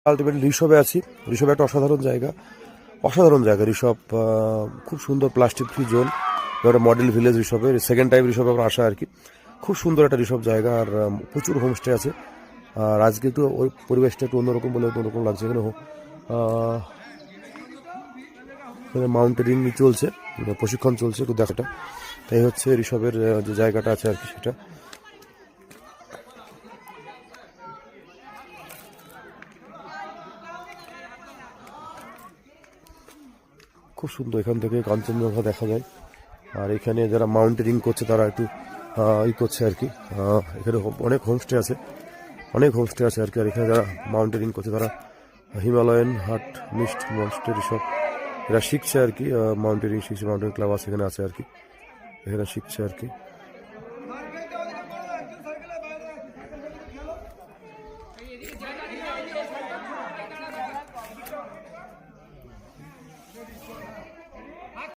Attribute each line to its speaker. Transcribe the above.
Speaker 1: Ultimately ঋষভে আছি। ঋষভ একটা অসাধারণ জায়গা, অসাধারণ জায়গা ঋষভ। খুব সুন্দর প্লাস্টিক ফ্রি জোন, একটা মডেল ভিলেজ ঋষভের সেকেন্ড টাইম ঋষভে আমার আসা আর কি। খুব সুন্দর একটা ঋষভ জায়গা, আর প্রচুর হোমস্টে আছে। আর আজকে একটু ওই পরিবেশটা একটু অন্যরকম বলে অন্যরকম লাগছে। এখানে মাউন্টেনিং চলছে, প্রশিক্ষণ চলছে, একটু দেখাটা। তাই হচ্ছে ঋষভের যে জায়গাটা আছে আর কি, সেটা খুব সুন্দর। এখান থেকে কাঞ্চনজঙ্ঘা দেখা যায়। আর এখানে যারা মাউন্টেনিং করছে তারা একটু ই করছে আর কি। এখানে অনেক হোমস্টে আছে, অনেক হোমস্টে আছে আর কি। আর এখানে যারা মাউন্টেনিং করছে তারা হিমালয়ান হাট মিস্ট মনস্টে ঋষভ এরা শিখছে আর কি। মাউন্টেনিং শিখছে, মাউন্টেন ক্লাব আছে এখানে, আছে আর কি, এখানে শিখছে আর কি।